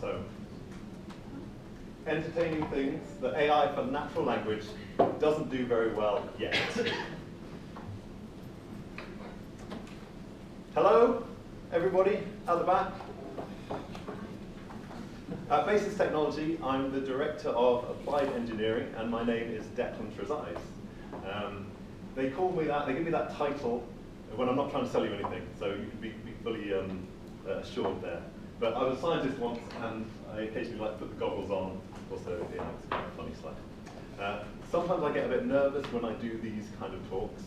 So, entertaining things that AI for natural language doesn't do very well yet. Hello, everybody at the back. At Basis Technology, I'm the Director of Applied Engineering, and my name is Declan Trezise. They call me that, they give me that title when I'm not trying to sell you anything, so you can be fully assured there. But I was a scientist once, and I occasionally like to put the goggles on. Also, yeah, it's a funny slide. Sometimes I get a bit nervous when I do these kind of talks,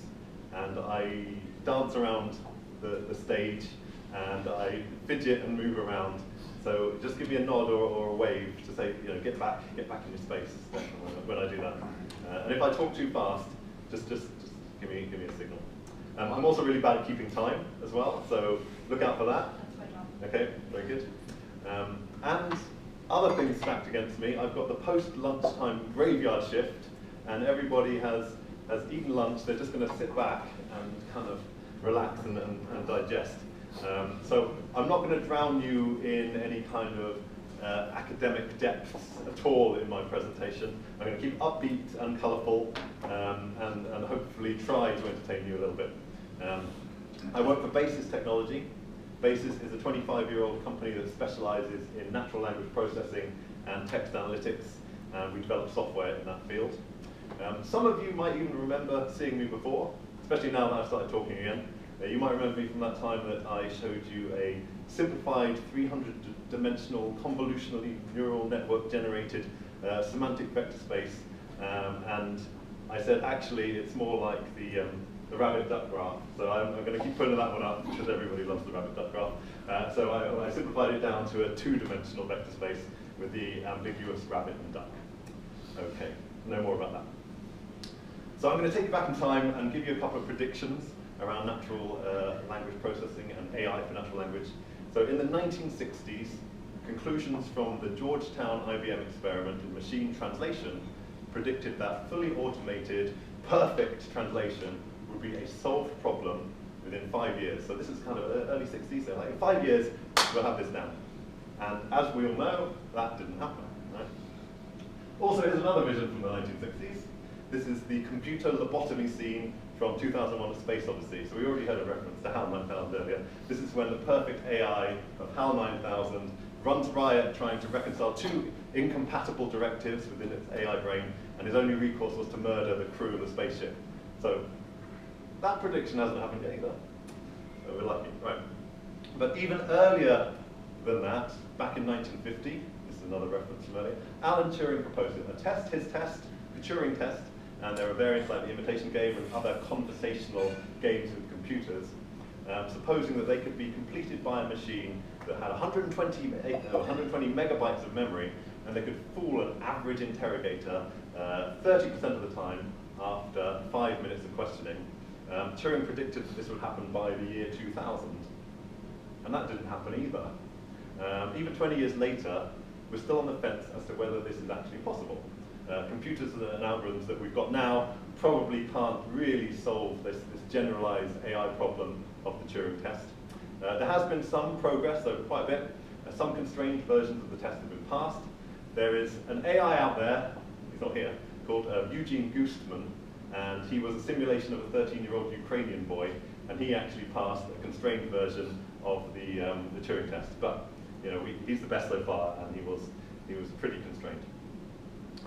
and I dance around the stage, and I fidget and move around. So just give me a nod or a wave to say, you know, get back in your space when I do that. And if I talk too fast, just give me a signal. I'm also really bad at keeping time as well, so look out for that. That's my job. Okay, very good. And other things stacked against me. I've got the post-lunchtime graveyard shift, and everybody has eaten lunch. They're just going to sit back and kind of relax and digest. So I'm not going to drown you in any kind of academic depths at all in my presentation. I'm going to keep upbeat and colourful and hopefully try to entertain you a little bit. I work for Basis Technology. Basis is a 25-year-old company that specialises in natural language processing and text analytics, and we develop software in that field. Some of you might even remember seeing me before, especially now that I've started talking again. You might remember me from that time that I showed you a simplified 300-dimensional convolutionally neural network generated semantic vector space, and I said actually it's more like the rabbit-duck graph. So I'm going to keep putting that one up because everybody loves the rabbit-duck graph. So I simplified it down to a 2-dimensional vector space with the ambiguous rabbit and duck. Okay, no more about that. So I'm going to take you back in time and give you a couple of predictions around natural language processing and AI for natural language. So in the 1960s, conclusions from the Georgetown IBM experiment in machine translation predicted that fully automated, perfect translation would be a solved problem within 5 years. So this is kind of early 60s, so like in 5 years, we'll have this down. And as we all know, that didn't happen, right? Also, here's another vision from the 1960s. This is the computer lobotomy scene from 2001: A Space Odyssey. So we already heard a reference to HAL 9000 earlier. This is when the perfect AI of HAL 9000 runs riot trying to reconcile 2 incompatible directives within its AI brain, and his only recourse was to murder the crew of the spaceship. So that prediction hasn't happened yet either. So we're lucky, right? But even earlier than that, back in 1950, this is another reference from earlier, Alan Turing proposed it. His test, the Turing test, and there are variants like the imitation game and other conversational games with computers, supposing that they could be completed by a machine that had 120 megabytes of memory, and they could fool an average interrogator 30% of the time after 5 minutes of questioning. Turing predicted that this would happen by the year 2000, and that didn't happen either. Even 20 years later, we're still on the fence as to whether this is actually possible. Computers and algorithms that we've got now probably can't really solve this generalized AI problem of the Turing test. There has been some progress over quite a bit. Some constrained versions of the test have been passed. There is an AI out there, he's not here, called Eugene Goostman, and he was a simulation of a 13-year-old Ukrainian boy, and he actually passed a constrained version of the Turing test. But you know, he's the best so far, and he was pretty constrained.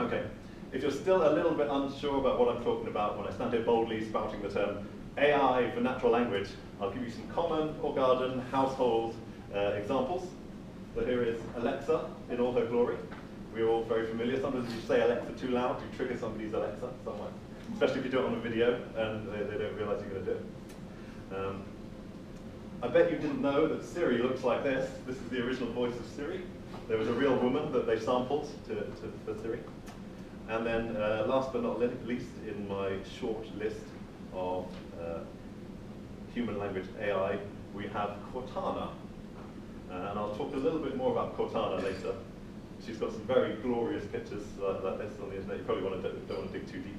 Okay, if you're still a little bit unsure about what I'm talking about when I stand here boldly spouting the term AI for natural language, I'll give you some common or garden household examples. So here is Alexa in all her glory. We're all very familiar. Sometimes if you say Alexa too loud, you trigger somebody's Alexa somewhere, especially if you do it on a video and they don't realize you're going to do it. I bet you didn't know that Siri looks like this. This is the original voice of Siri. There was a real woman that they sampled for Siri. And then last but not least in my short list of human language AI, we have Cortana. And I'll talk a little bit more about Cortana later. She's got some very glorious pictures like this on the internet. You probably don't want to dig too deep.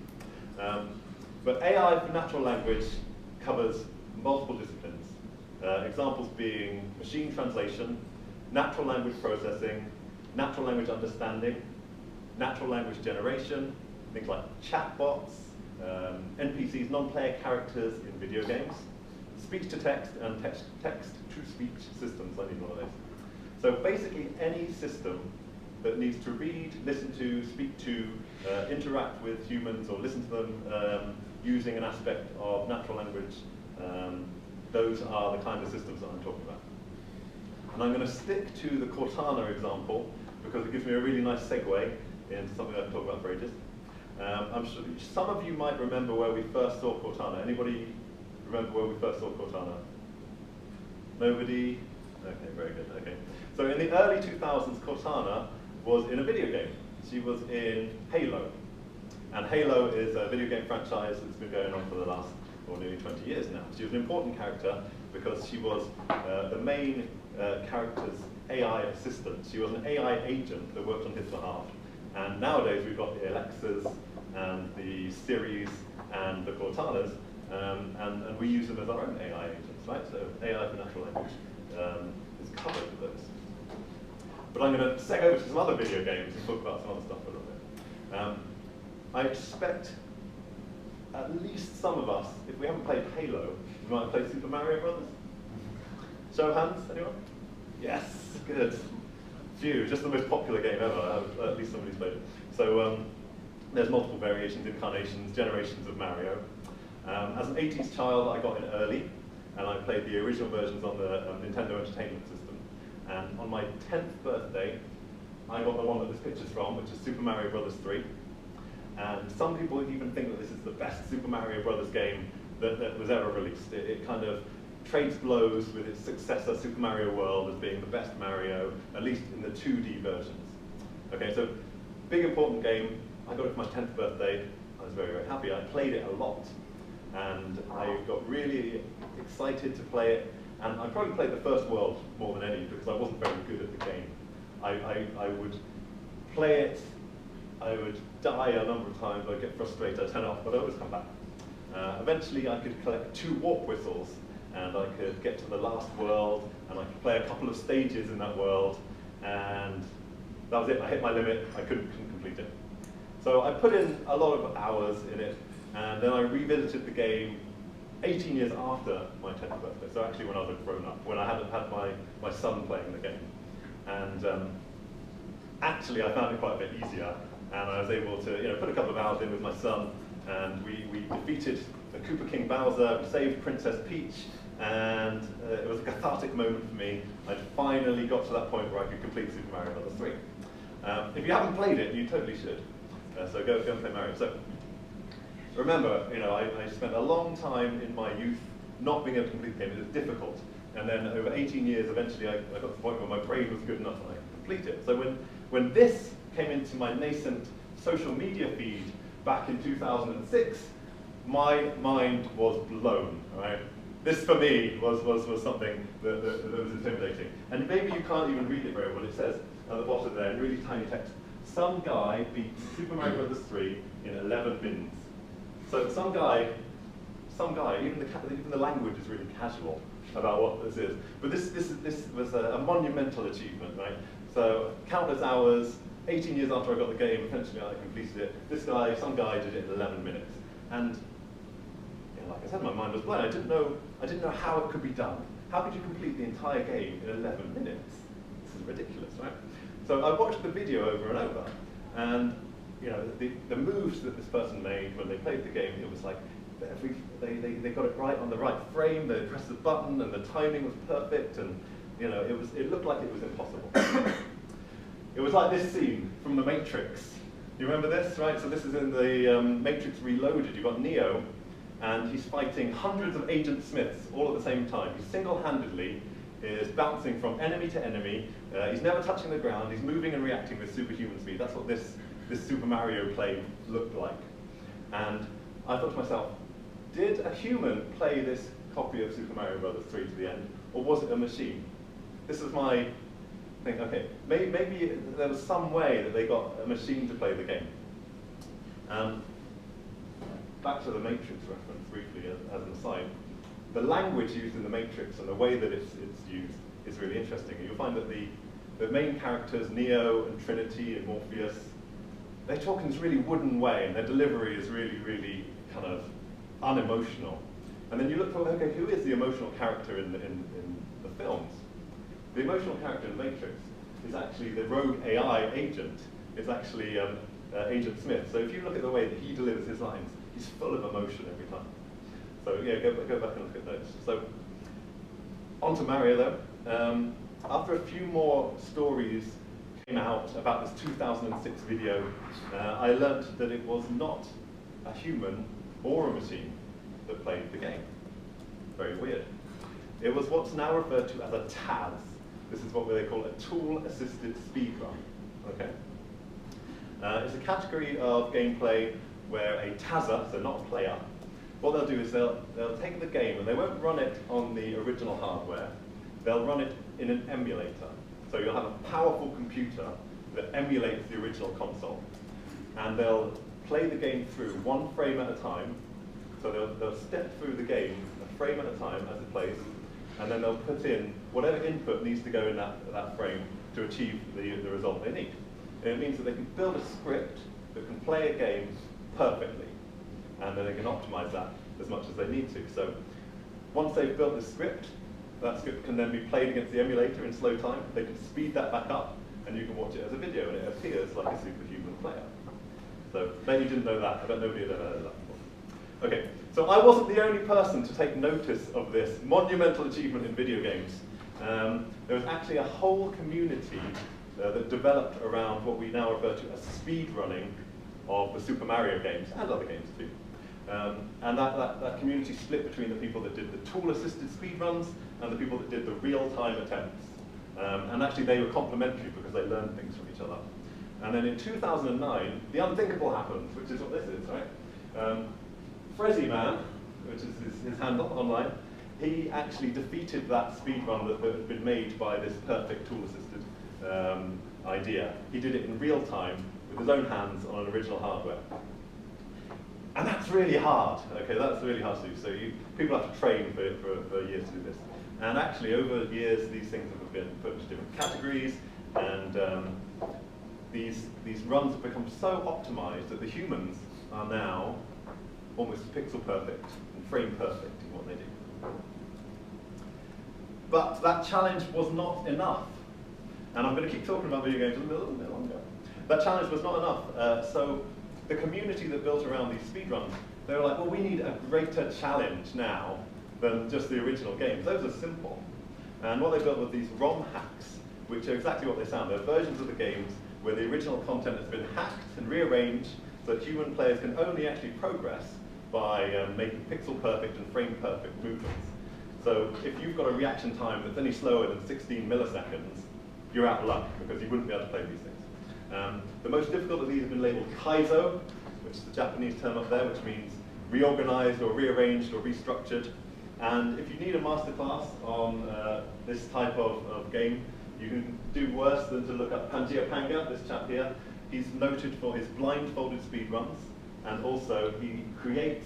But AI for natural language covers multiple disciplines. Examples being machine translation, natural language processing, natural language understanding, natural language generation, things like chatbots, NPCs, non-player characters in video games, speech-to-text and text-to-speech systems. I need one of those. So basically any system that needs to read, listen to, speak to, interact with humans or listen to them using an aspect of natural language, those are the kind of systems that I'm talking about. And I'm going to stick to the Cortana example because it gives me a really nice segue into something I've talked about for ages. I'm sure some of you might remember where we first saw Cortana. Anybody remember where we first saw Cortana? Nobody? Okay, very good. Okay. So in the early 2000s, Cortana was in a video game. She was in Halo. And Halo is a video game franchise that's been going on for the last nearly 20 years now. She was an important character because she was the main character's AI assistant. She was an AI agent that worked on his behalf. And nowadays we've got the Alexas and the Siris and the Cortanas, and we use them as our own AI agents, right? So AI for natural language is covered with those. But I'm going to seg over to some other video games and talk about some other stuff a little bit. I expect at least some of us, if we haven't played Halo, we might have played Super Mario Brothers. Show of hands, anyone? Yes, good. Phew, just the most popular game ever. At least somebody's played it. So there's multiple variations, incarnations, generations of Mario. As an 80s child, I got in early, and I played the original versions on the Nintendo Entertainment System. And on my 10th birthday, I got the one that this picture's from, which is Super Mario Brothers 3. And some people even think that this is the best Super Mario Brothers game that was ever released. It kind of trades blows with its successor, Super Mario World, as being the best Mario, at least in the 2D versions. Okay, so big important game. I got it for my 10th birthday. I was very, very happy. I played it a lot. And I got really excited to play it. And I probably played the first world more than any because I wasn't very good at the game. I would play it, I would die a number of times, I'd get frustrated, I'd turn it off, but I'd always come back. Eventually I could collect 2 warp whistles, and I could get to the last world, and I could play a couple of stages in that world, and that was it. I hit my limit, I couldn't complete it. So I put in a lot of hours in it, and then I revisited the game 18 years after my 10th birthday, so actually when I was a grown-up, when I hadn't had my son playing the game. And actually I found it quite a bit easier, and I was able to put a couple of hours in with my son, and we defeated the Koopa King Bowser, we saved Princess Peach, and it was a cathartic moment for me. I'd finally got to that point where I could complete Super Mario Bros. 3. If you haven't played it, you totally should. So go and play Mario. So remember, I spent a long time in my youth not being able to complete the game. It was difficult. And then over 18 years, eventually I got to the point where my brain was good enough and I could complete it. So when this came into my nascent social media feed back in 2006, my mind was blown, right? This for me was something that was intimidating. And maybe you can't even read it very well. It says at the bottom there in really tiny text, some guy beat Super Mario Bros. 3 in 11 minutes. So some guy, even the language is really casual about what this is. But this was a monumental achievement, right? So countless hours, 18 years after I got the game, eventually I completed it. Some guy did it in 11 minutes. And like I said, my mind was blown. I didn't know how it could be done. How could you complete the entire game in 11 minutes? This is ridiculous, right? So I watched the video over and over, and the moves that this person made when they played the game, it was like they got it right on the right frame. They pressed the button, and the timing was perfect, and it looked like it was impossible. It was like this scene from The Matrix. You remember this, right? So this is in the Matrix Reloaded. You've got Neo, and he's fighting hundreds of Agent Smiths all at the same time. He single-handedly is bouncing from enemy to enemy. He's never touching the ground. He's moving and reacting with superhuman speed. That's what this Super Mario play looked like. And I thought to myself, did a human play this copy of Super Mario Bros. 3 to the end, or was it a machine? This is my thing. Okay, maybe there was some way that they got a machine to play the game. Back to the Matrix reference briefly as an aside. The language used in the Matrix and the way that it's used is really interesting. You'll find that the main characters, Neo and Trinity and Morpheus, they talk in this really wooden way, and their delivery is really, really kind of unemotional. And then you look for, okay, who is the emotional character in the films? The emotional character in Matrix is actually the rogue AI agent. It's actually Agent Smith. So if you look at the way that he delivers his lines, he's full of emotion every time. So yeah, go back and look at those. So on to Mario though. After a few more stories came out about this 2006 video, I learnt that it was not a human or a machine that played the game. Very weird. It was what's now referred to as a TAS. This is what they call a tool-assisted speedrun. Okay. It's a category of gameplay where a TASer, so not a player, what they'll do is they'll take the game and they won't run it on the original hardware. They'll run it in an emulator. So you'll have a powerful computer that emulates the original console. And they'll play the game through one frame at a time. So they'll step through the game a frame at a time as it plays, and then they'll put in whatever input needs to go in that frame to achieve the result they need. And it means that they can build a script that can play a game perfectly, and then they can optimize that as much as they need to. So once they've built the script, that script can then be played against the emulator in slow time. They can speed that back up, and you can watch it as a video, and it appears like a superhuman player. So bet you didn't know that. I bet nobody had ever heard of that before. Okay, so I wasn't the only person to take notice of this monumental achievement in video games. There was actually a whole community that developed around what we now refer to as speedrunning of the Super Mario games, and other games too. And that community split between the people that did the tool-assisted speedruns and the people that did the real-time attempts. And actually they were complementary because they learned things from each other. And then in 2009, the unthinkable happened, which is what this is, right? Trezise Man, which is his handle online, he actually defeated that speedrun that had been made by this perfect tool-assisted idea. He did it in real time with his own hands on an original hardware. And that's really hard, okay, that's really hard to do. So people have to train for years to do this. And actually, over the years, these things have been put into different categories, and these runs have become so optimized that the humans are now almost pixel perfect and frame perfect in what they do. But that challenge was not enough. And I'm going to keep talking about video games a little bit longer. That challenge was not enough. So the community that built around these speedruns, they were like, well, we need a greater challenge now than just the original games. Those are simple. And what they built was these ROM hacks, which are exactly what they sound. They're versions of the games where the original content has been hacked and rearranged so that human players can only actually progress by making pixel perfect and frame perfect movements. So if you've got a reaction time that's any slower than 16 milliseconds, you're out of luck because you wouldn't be able to play these things. The most difficult of these have been labeled kaizo, which is the Japanese term up there, which means reorganized or rearranged or restructured. And if you need a masterclass on this type of game, you can do worse than to look up Pangia Panga, this chap here. He's noted for his blindfolded speedruns, and also he creates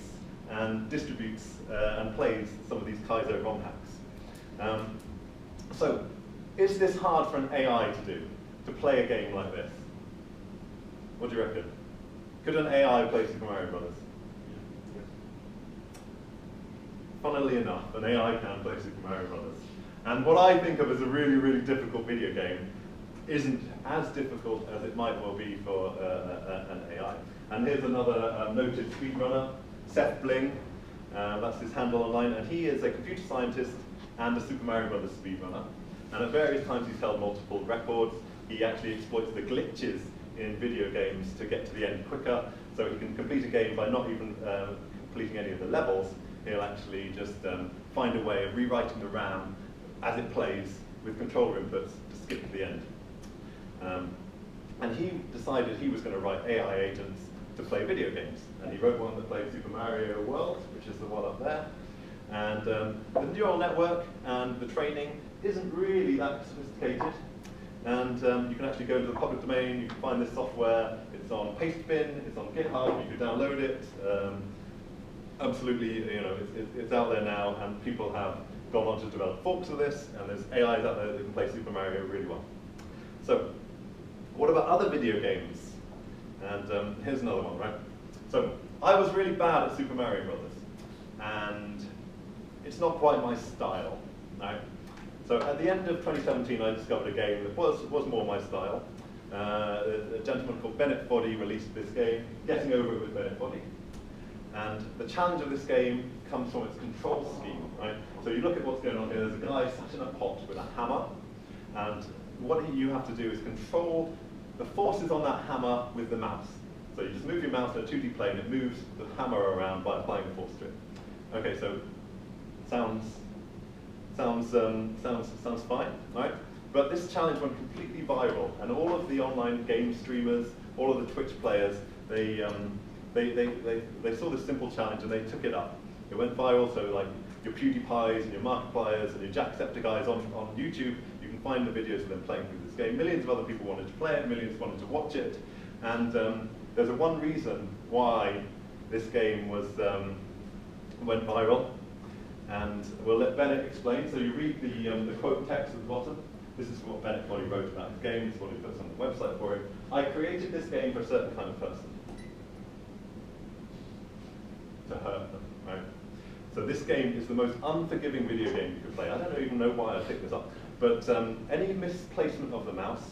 and distributes and plays some of these kaizo ROM hacks. So, is this hard for an AI to do, to play a game like this? What do you reckon? Could an AI play Super Mario Brothers? Funnily enough, an AI can play Super Mario Brothers. And what I think of as a really, really difficult video game isn't as difficult as it might well be for an AI. And here's another noted speedrunner, Seth Bling. That's his handle online. And he is a computer scientist and a Super Mario Brothers speedrunner. And at various times he's held multiple records. He actually exploits the glitches in video games to get to the end quicker. So he can complete a game by not even completing any of the levels. He'll actually just find a way of rewriting the RAM as it plays with controller inputs to skip to the end. And he decided he was going to write AI agents to play video games. And he wrote one that played Super Mario World, which is the one up there. And the neural network and the training isn't really that sophisticated. And you can actually go into the public domain, you can find this software. It's on Pastebin, it's on GitHub, you can download it. Absolutely, you know, it's out there now, and people have gone on to develop forks of this, and there's AIs out there that can play Super Mario really well. So, what about other video games? And here's another one, right? So, I was really bad at Super Mario Brothers, and it's not quite my style, right? So, at the end of 2017, I discovered a game that was more my style. A gentleman called Bennett Foddy released this game, Getting Over It with Bennett Foddy. And the challenge of this game comes from its control scheme, right? So you look at what's going on here, there's a guy sat in a pot with a hammer, and what you have to do is control the forces on that hammer with the mouse. So you just move your mouse in a 2D plane, it moves the hammer around by applying a force to it. Okay, so sounds fine, right? But this challenge went completely viral, and all of the online game streamers, all of the Twitch players, they saw this simple challenge and they took it up. It went viral, so like your PewDiePies and your Markipliers and your Jacksepticeye's on YouTube, you can find the videos of them playing through this game. Millions of other people wanted to play it, millions wanted to watch it, and there's one reason why this game went viral, and we'll let Bennett explain. So you read the quote text at the bottom. This is what Bennett Foddy wrote about his game, this is what he puts on the website for him. I created this game for a certain kind of person. To hurt them, right? So this game is the most unforgiving video game you could play. I don't even know why I picked this up, but any misplacement of the mouse,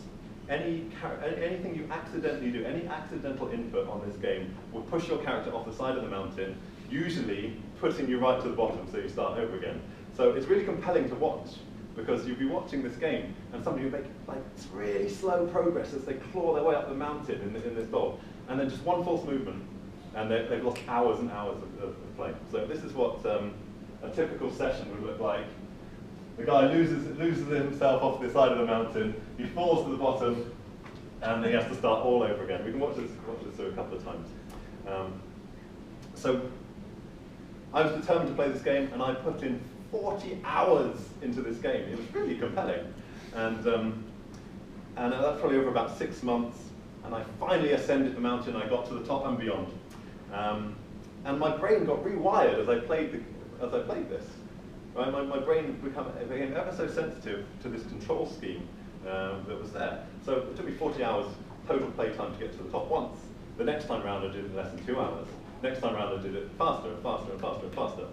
anything you accidentally do, any accidental input on this game will push your character off the side of the mountain, usually putting you right to the bottom so you start over again. So it's really compelling to watch, because you'll be watching this game and somebody will make like really slow progress as they claw their way up the mountain in this bowl, and then just one false movement and they've lost hours and hours of play. So this is what a typical session would look like. The guy loses himself off the side of the mountain, he falls to the bottom, and he has to start all over again. We can watch this through a couple of times. So I was determined to play this game, and I put in 40 hours into this game. It was really compelling. And that's probably over about 6 months, and I finally ascended the mountain. I got to the top and beyond. And my brain got rewired as I played this. Right? My brain became ever so sensitive to this control scheme that was there. So it took me 40 hours total play time to get to the top once. The next time round I did it in less than 2 hours. Next time round I did it faster and faster and faster and faster.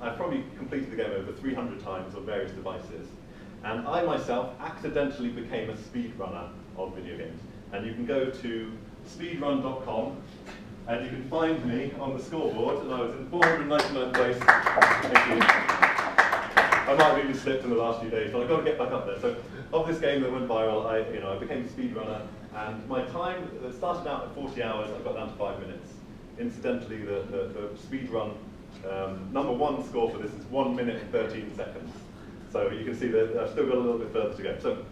I probably completed the game over 300 times on various devices. And I myself accidentally became a speedrunner of video games. And you can go to speedrun.com, and you can find me on the scoreboard, and I was in 499th place. Thank you. I might have even slipped in the last few days, but I've got to get back up there. So, of this game that went viral, I became a speedrunner, and my time that started out at 40 hours, I got down to 5 minutes. Incidentally, the speedrun #1 score for this is 1 minute and 13 seconds. So you can see that I've still got a little bit further to go. So,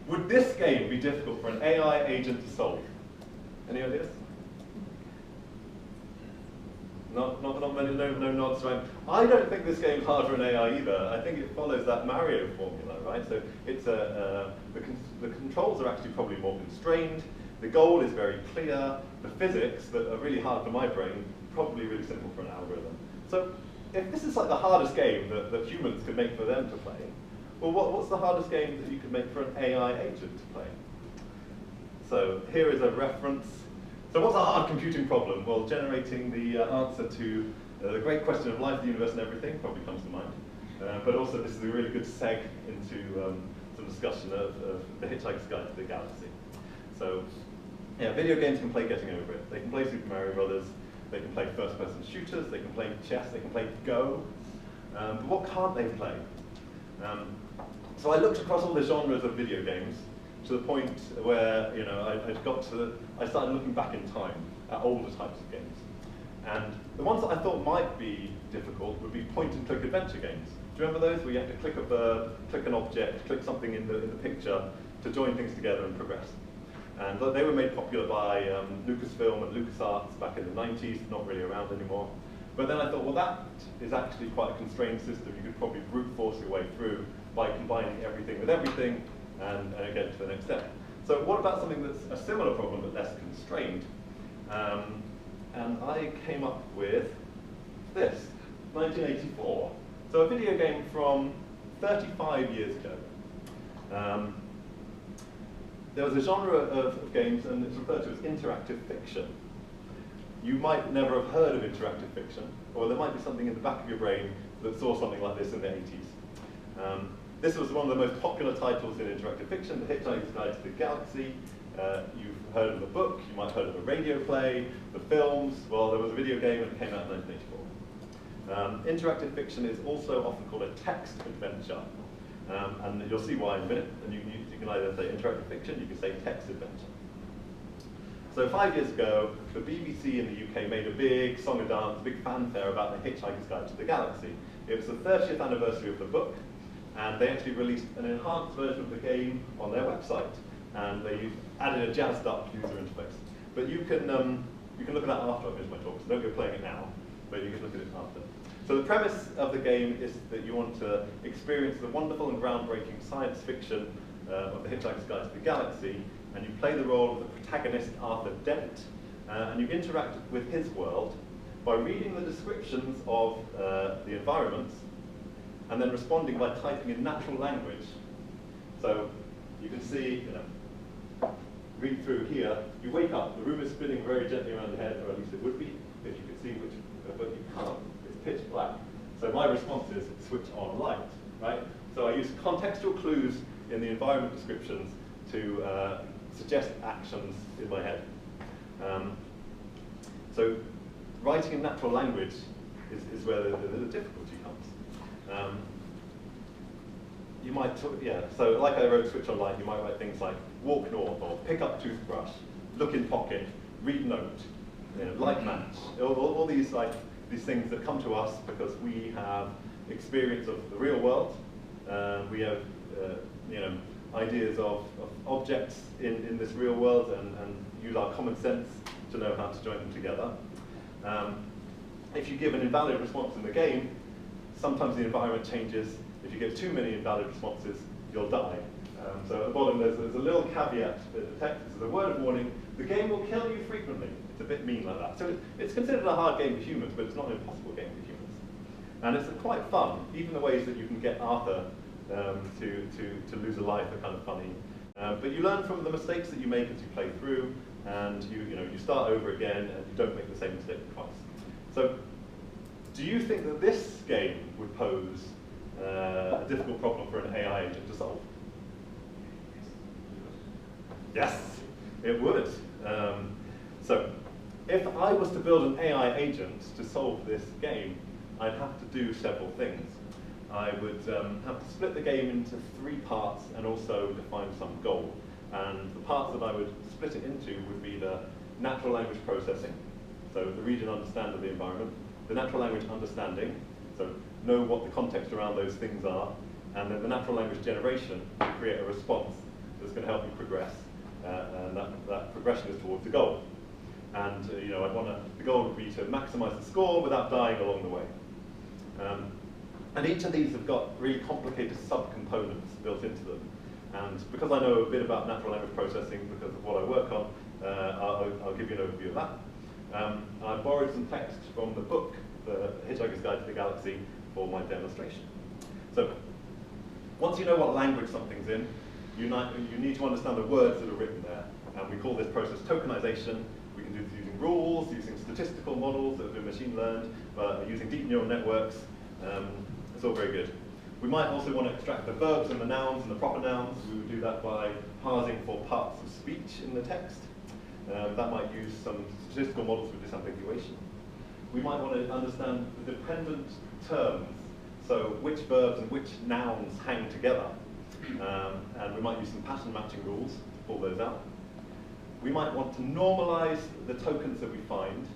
would this game be difficult for an AI agent to solve? Any ideas? Not many, no nods, right? I don't think this game's hard for an AI either. I think it follows that Mario formula, right? So it's the controls are actually probably more constrained. The goal is very clear. The physics that are really hard for my brain, probably really simple for an algorithm. So if this is like the hardest game that humans could make for them to play, well, what's the hardest game that you could make for an AI agent to play? So here is a reference. So what's a hard computing problem? Well, generating the answer to the great question of life, the universe, and everything probably comes to mind. But also, this is a really good seg into some discussion of the Hitchhiker's Guide to the Galaxy. So, yeah, video games can play Getting Over It. They can play Super Mario Brothers. They can play first-person shooters. They can play chess. They can play Go. But what can't they play? So I looked across all the genres of video games, to the point where I started looking back in time at older types of games. And the ones that I thought might be difficult would be point-and-click adventure games. Do you remember those, where you have to click a bird, click an object, click something in the picture to join things together and progress? And they were made popular by Lucasfilm and LucasArts back in the 90s, not really around anymore. But then I thought, well, that is actually quite a constrained system. You could probably brute force your way through by combining everything with everything, and get to the next step. So what about something that's a similar problem but less constrained? And I came up with this, 1984. So a video game from 35 years ago. there was a genre of games, and it's referred to as interactive fiction. You might never have heard of interactive fiction, or there might be something in the back of your brain that saw something like this in the 80s. This was one of the most popular titles in interactive fiction, The Hitchhiker's Guide to the Galaxy. You've heard of the book, you might have heard of the radio play, the films. Well, there was a video game and it came out in 1984. Interactive fiction is also often called a text adventure. And you'll see why in a minute. And you can either say interactive fiction, you can say text adventure. So 5 years ago, the BBC in the UK made a big song and dance, big fanfare about The Hitchhiker's Guide to the Galaxy. It was the 30th anniversary of the book, and they actually released an enhanced version of the game on their website. And they added a jazzed up user interface. But you can look at that after I finish my talk, so don't go playing it now, but you can look at it after. So the premise of the game is that you want to experience the wonderful and groundbreaking science fiction of The Hitchhiker's Guide to the Galaxy, and you play the role of the protagonist, Arthur Dent, and you interact with his world by reading the descriptions of the environments and then responding by typing in natural language. So you can see, read through here, you wake up, the room is spinning very gently around your head, or at least it would be, if you could see which, but you can't, it's pitch black. So my response is switch on light, right? So I use contextual clues in the environment descriptions to suggest actions in my head. So writing in natural language is where the difficulty comes. You might, so like I wrote switch on light, you might write things like walk north, or pick up toothbrush, look in pocket, read note, light match, all these things that come to us because we have experience of the real world. We have ideas of objects in this real world and use our common sense to know how to join them together. If you give an invalid response in the game, sometimes the environment changes. If you give too many invalid responses, you'll die. So at the bottom there's a little caveat in the text. This is a word of warning. The game will kill you frequently. It's a bit mean like that. So it's considered a hard game for humans, but it's not an impossible game for humans. And it's quite fun. Even the ways that you can get Arthur to lose a life are kind of funny. But you learn from the mistakes that you make as you play through, and you start over again, and you don't make the same mistake twice. So do you think that this game would pose a difficult problem for an AI agent to solve? Yes, it would. So if I was to build an AI agent to solve this game, I'd have to do several things. I would have to split the game into 3 parts and also define some goal. And the parts that I would split it into would be the natural language processing, so the read and understand of the environment, the natural language understanding, so know what the context around those things are, and then the natural language generation to create a response that's going to help you progress, and that progression is towards the goal. And the goal would be to maximize the score without dying along the way. And each of these have got really complicated subcomponents built into them. And because I know a bit about natural language processing because of what I work on, I'll give you an overview of that. And I borrowed some text from the book, The Hitchhiker's Guide to the Galaxy, for my demonstration. So once you know what language something's in, you need to understand the words that are written there. And we call this process tokenization. We can do this using rules, using statistical models that have been machine learned, using deep neural networks. It's all very good. We might also want to extract the verbs and the nouns and the proper nouns. We would do that by parsing for parts of speech in the text. That might use some statistical models for disambiguation. We might want to understand the dependent terms, so which verbs and which nouns hang together. And we might use some pattern matching rules to pull those out. We might want to normalize the tokens that we find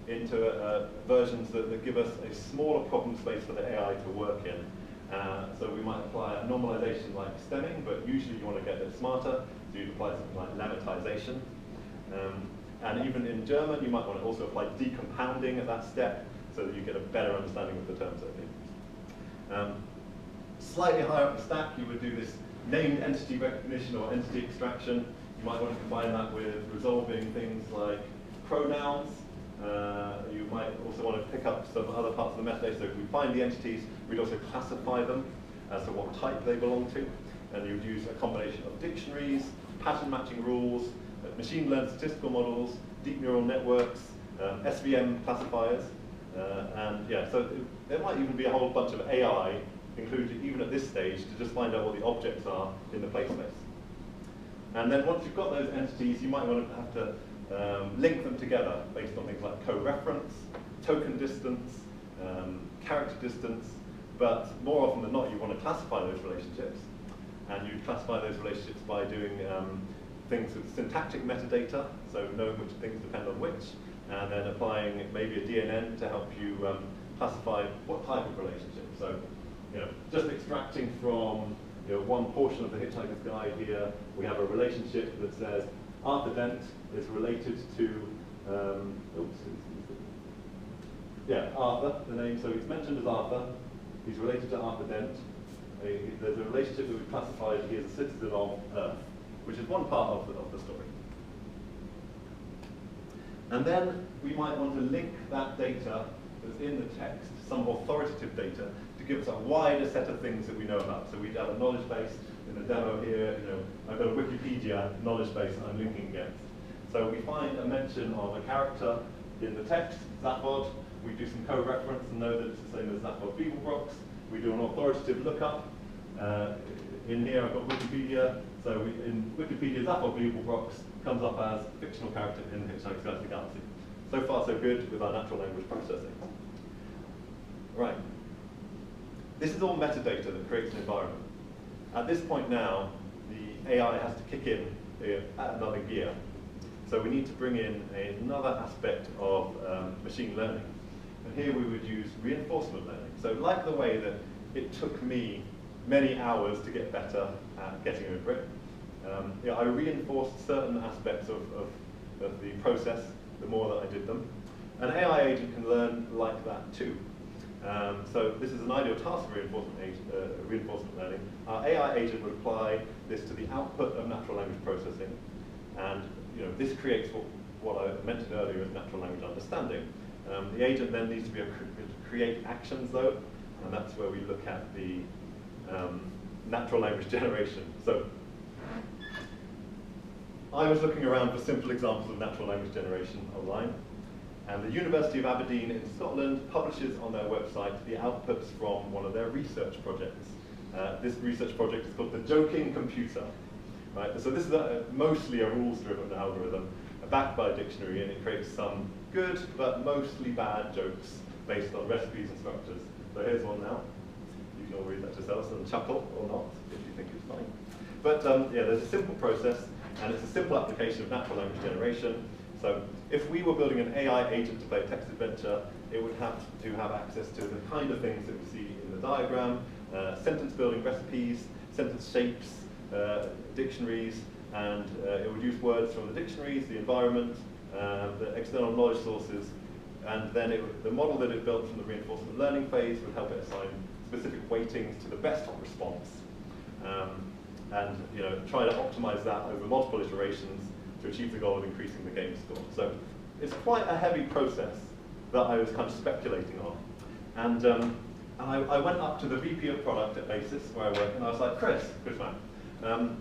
into versions that give us a smaller problem space for the AI to work in. So we might apply a normalization like stemming, but usually you want to get it smarter, so you'd apply something like lemmatization. And even in German, you might want to also apply decompounding at that step, so that you get a better understanding of the terms that are being used. Slightly higher up the stack, you would do this named entity recognition or entity extraction. You might want to combine that with resolving things like pronouns. You might also want to pick up some other parts of the metadata. So if we find the entities, we'd also classify them as to what type they belong to. and you would use a combination of dictionaries, pattern matching rules, machine learned statistical models, deep neural networks, SVM classifiers, and yeah, so there might even be a whole bunch of AI included even at this stage to just find out what the objects are in the play space. And then once you've got those entities, you might want to have to link them together based on things like co-reference, token distance, character distance, but more often than not you want to classify those relationships. And you classify those relationships by doing things with syntactic metadata, so knowing which things depend on which, and then applying maybe a DNN to help you classify what type of relationship. So, just extracting from one portion of the Hitchhiker's Guide here, we have a relationship that says Arthur Dent is related to, Arthur, the name, so it's mentioned as Arthur, he's related to Arthur Dent. There's a relationship that we've classified he is a citizen of Earth, which is one part of the story. And then we might want to link that data that's in the text, some authoritative data, to give us a wider set of things that we know about. So we'd have a knowledge base in the demo here. I've got a Wikipedia knowledge base that I'm linking against. So we find a mention of a character in the text, Zaphod. We do some co-reference and know that it's the same as Zaphod Beeblebrox. We do an authoritative lookup. In here I've got Wikipedia. So in Wikipedia, Zaphod Beeblebrox comes up as a fictional character in the Hitchhiker's Guide to the Galaxy. So far so good with our natural language processing. Right. This is all metadata that creates an environment. At this point now, the AI has to kick in at another gear. So we need to bring in another aspect of machine learning. And here we would use reinforcement learning. So like the way that it took me many hours to get better at getting over it, I reinforced certain aspects of the process the more that I did them. An AI agent can learn like that too. So this is an ideal task for reinforcement learning. Our AI agent would apply this to the output of natural language processing, and this creates what I mentioned earlier as natural language understanding. The agent then needs to be able to create actions though, and that's where we look at the natural language generation. So I was looking around for simple examples of natural language generation online, and the University of Aberdeen in Scotland publishes on their website the outputs from one of their research projects. This research project is called the Joking Computer. Right? So this is mostly a rules-driven algorithm backed by a dictionary, and it creates some good but mostly bad jokes based on recipes and structures. So here's one now. You can all read that yourselves and chuckle or not if you think it's funny. But yeah, there's a simple process, and it's a simple application of natural language generation. So if we were building an AI agent to play a text adventure, it would have to have access to the kind of things that we see in the diagram, sentence building recipes, sentence shapes, dictionaries, and it would use words from the dictionaries, the environment, the external knowledge sources, and then the model that it built from the reinforcement learning phase would help it assign specific weightings to the best response, and try to optimize that over multiple iterations to achieve the goal of increasing the game score. So it's quite a heavy process that I was kind of speculating on. And I went up to the VP of product at Basis, where I work, and I was like, Chris Mann,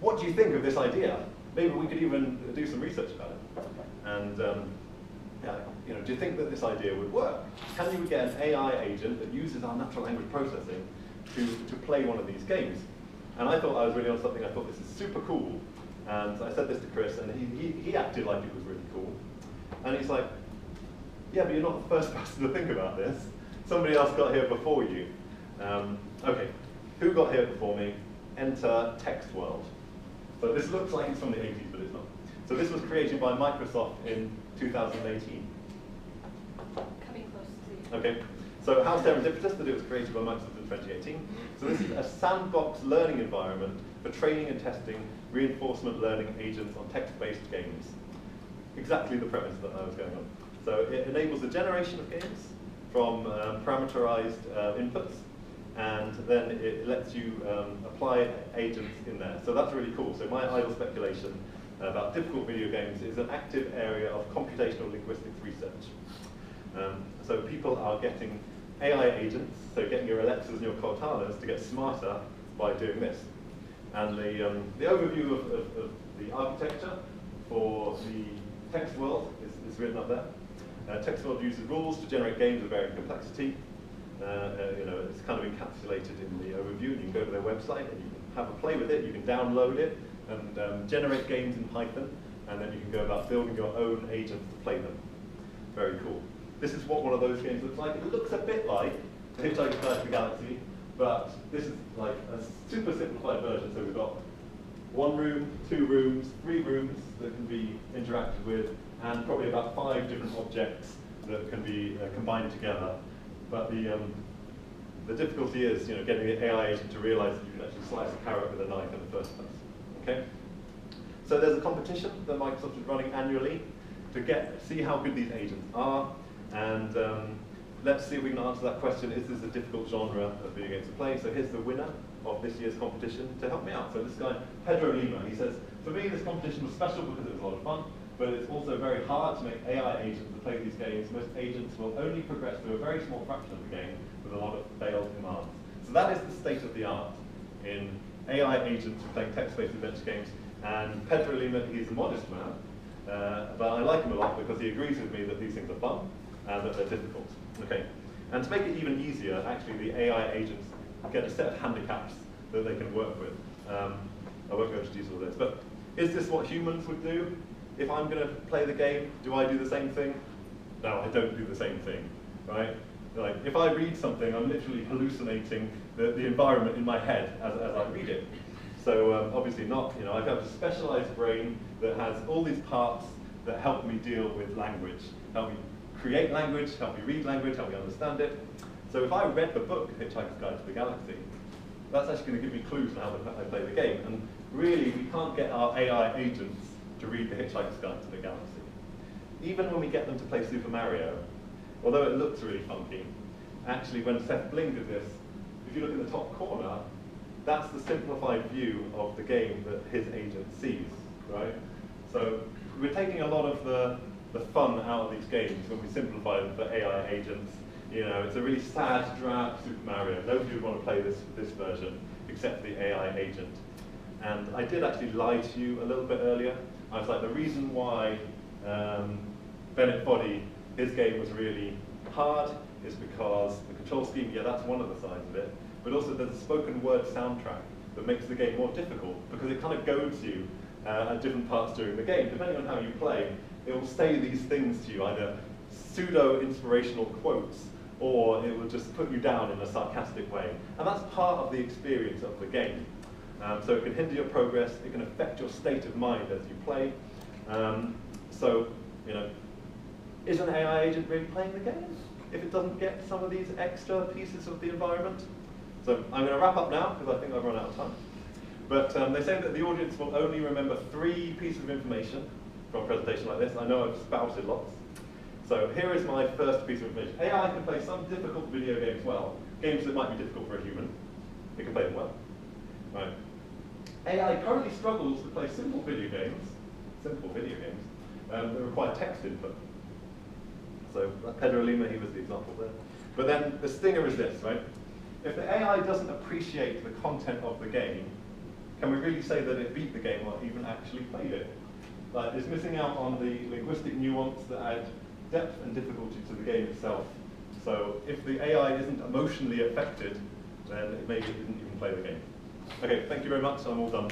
what do you think of this idea? Maybe we could even do some research about it. And do you think that this idea would work? Can you get an AI agent that uses our natural language processing to play one of these games? And I thought I was really on something. I thought this is super cool. And I said this to Chris, and he acted like it was really cool. And he's like, yeah, but you're not the first person to think about this. Somebody else got here before you. Okay, who got here before me? Enter Text World. So this looks like it's from the 80s, but it's not. So this was created by Microsoft in 2018. Coming close to you. Okay, so how serendipitous that it was created by Microsoft in 2018. So this is a sandbox learning environment for training and testing reinforcement learning agents on text-based games. Exactly the premise that I was going on. So it enables the generation of games from parameterized inputs, and then it lets you apply agents in there. So that's really cool. So my idle speculation about difficult video games is an active area of computational linguistics research. So people are getting AI agents, so getting your Alexas and your Cortanas to get smarter by doing this. And the overview of the architecture for the text world is written up there. Text world uses rules to generate games of varying complexity. It's kind of encapsulated in the overview, and you can go to their website and you can have a play with it, you can download it and generate games in Python, and then you can go about building your own agents to play them. Very cool. This is what one of those games looks like. It looks a bit like The Hitchhiker's Guide to the Galaxy, but this is like a super simplified version. So we've got 1 room, 2 rooms, 3 rooms that can be interacted with, and probably about 5 different objects that can be combined together. But the difficulty is, getting the AI agent to realize that you can actually slice a carrot with a knife in the first place. Okay? So there's a competition that Microsoft is running annually to see how good these agents are, and let's see if we can answer that question: is this a difficult genre of video games to play? So here's the winner of this year's competition to help me out. So this guy, Pedro Lima, he says, for me this competition was special because it was a lot of fun, but it's also very hard to make AI agents to play these games. Most agents will only progress through a very small fraction of the game with a lot of failed commands. So that is the state of the art in AI agents for playing text-based adventure games. And Pedro Lima, he's a modest man, but I like him a lot because he agrees with me that these things are fun and that they're difficult. Okay. And to make it even easier, actually the AI agents get a set of handicaps that they can work with. I won't go into detail of this, but is this what humans would do? If I'm going to play the game, do I do the same thing? No, I don't do the same thing, right? Like, if I read something, I'm literally hallucinating the environment in my head as I read it. So obviously not, I have a specialized brain that has all these parts that help me deal with language, help me create language, help me read language, help me understand it. So if I read the book, Hitchhiker's Guide to the Galaxy, that's actually going to give me clues on how I play the game. And really, we can't get our AI agents to read the Hitchhiker's Guide to the Galaxy. Even when we get them to play Super Mario, although it looks really funky, actually when Seth Bling did this, if you look in the top corner, that's the simplified view of the game that his agent sees, right? So we're taking a lot of the fun out of these games when we simplify them for AI agents. It's a really sad, drab Super Mario. Nobody would want to play this version except the AI agent. And I did actually lie to you a little bit earlier. I was like, the reason why Bennett Foddy, his game was really hard is because the control scheme, yeah, that's one of the sides of it, but also there's a spoken word soundtrack that makes the game more difficult because it kind of goads you at different parts during the game. Depending on how you play, it will say these things to you, either pseudo-inspirational quotes, or it will just put you down in a sarcastic way. And that's part of the experience of the game. So it can hinder your progress, it can affect your state of mind as you play. Is an AI agent really playing the game if it doesn't get some of these extra pieces of the environment? So I'm going to wrap up now because I think I've run out of time. But they say that the audience will only remember 3 pieces of information from a presentation like this. I know I've spouted lots. So here is my first piece of information. AI can play some difficult video games well, games that might be difficult for a human. It can play them well. Right. AI currently struggles to play simple video games that require text input. So Pedro Lima, he was the example there. But then the stinger is this, right? If the AI doesn't appreciate the content of the game, can we really say that it beat the game or even actually played it? Like, it's missing out on the linguistic nuance that add depth and difficulty to the game itself. So if the AI isn't emotionally affected, then maybe it didn't even play the game. Okay, thank you very much, I'm all done.